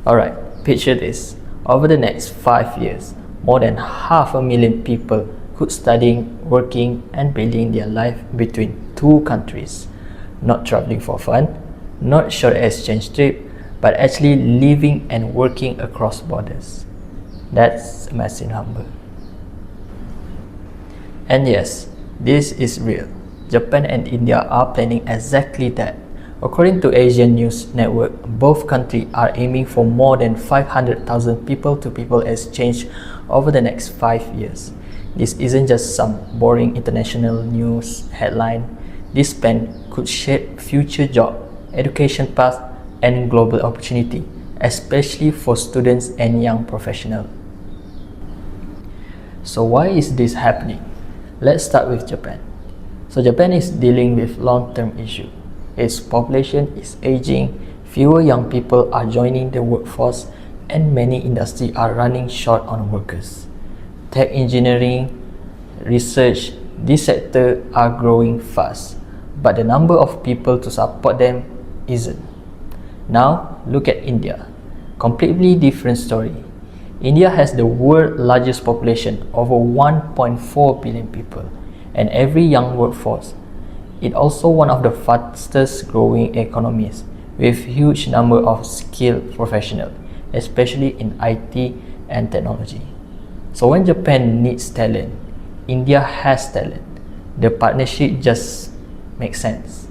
Alright, picture this. Over the next 5 years, more than 500,000 people could studying, working and building their life between two countries. Not traveling for fun, not short exchange trip, but actually living and working across borders. That's a massive number. And yes, this is real. Japan and India are planning exactly that. According to Asian News Network, both countries are aiming for more than 500,000 people-to-people exchange over the next 5 years. This isn't just some boring international news headline. This plan could shape future job, education paths, and global opportunity, especially for students and young professionals. So why is this happening? Let's start with Japan. So Japan is dealing with long-term issue. Its population is aging, fewer young people are joining the workforce, and many industries are running short on workers. Tech engineering, research, these sectors are growing fast, but the number of people to support them isn't. Now look at India. Completely different story. India has the world's largest population, over 1.4 billion people, and every young workforce. It's also one of the fastest growing economies, with huge number of skilled professionals, especially in IT and technology. So when Japan needs talent, India has talent. The partnership just makes sense.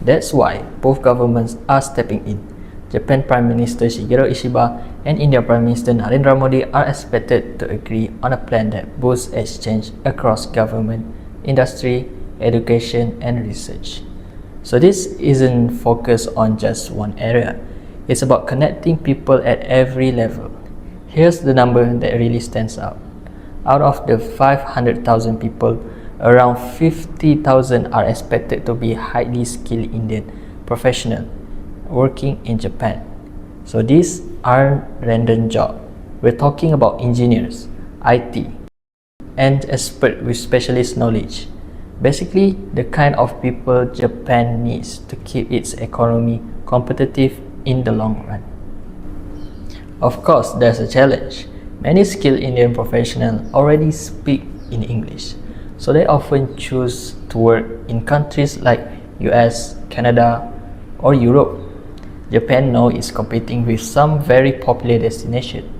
That's why both governments are stepping in. Japan Prime Minister Shigeru Ishiba and India Prime Minister Narendra Modi are expected to agree on a plan that boosts exchange across government, industry, education, and research. So this isn't focused on just one area. It's about connecting people at every level. Here's the number that really stands out. Out of the 500,000 people, around 50,000 are expected to be highly skilled Indian professionals working in Japan. So these aren't random jobs. We're talking about engineers, IT, and experts with specialist knowledge. Basically, the kind of people Japan needs to keep its economy competitive in the long run. Of course, there's a challenge. Many skilled Indian professionals already speak in English, so they often choose to work in countries like US, Canada, or Europe. Japan now is competing with some very popular destinations.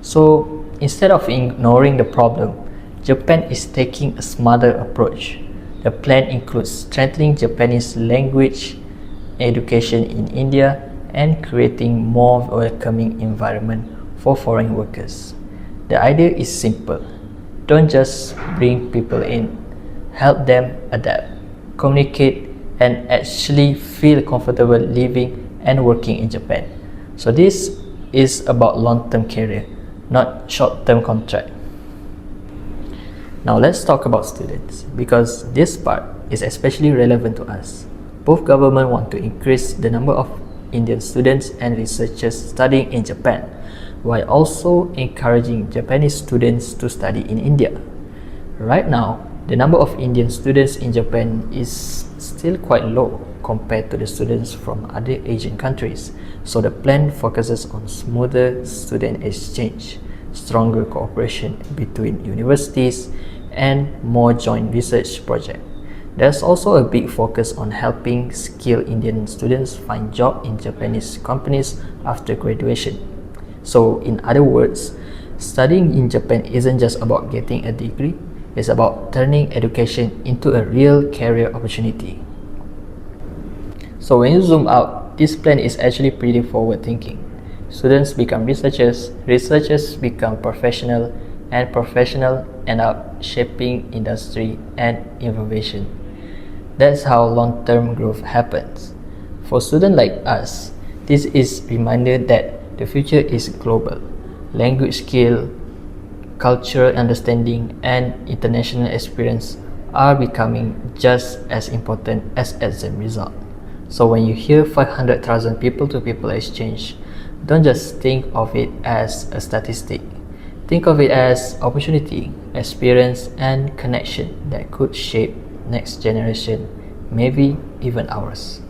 So instead of ignoring the problem, Japan is taking a smarter approach. The plan includes strengthening Japanese language education in India and creating more welcoming environment for foreign workers. The idea is simple. Don't just bring people in, help them adapt, communicate, and actually feel comfortable living and working in Japan. So this is about long-term career, not short-term contract. Now let's talk about students, because this part is especially relevant to us. Both governments want to increase the number of Indian students and researchers studying in Japan, while also encouraging Japanese students to study in India. Right now, the number of Indian students in Japan is still quite low compared to the students from other Asian countries, so the plan focuses on smoother student exchange, stronger cooperation between universities, and more joint research projects. There's also a big focus on helping skilled Indian students find jobs in Japanese companies after graduation. So in other words, studying in Japan isn't just about getting a degree, it's about turning education into a real career opportunity. So when you zoom out, this plan is actually pretty forward-thinking. Students become researchers, researchers become professional, and professionals end up shaping industry and innovation. That's how long-term growth happens. For students like us, this is a reminder that the future is global. Language skill, cultural understanding, and international experience are becoming just as important as exam result. So when you hear 500,000 people-to-people exchange, don't just think of it as a statistic. Think of it as opportunity, experience, and connection that could shape next generation, maybe even ours.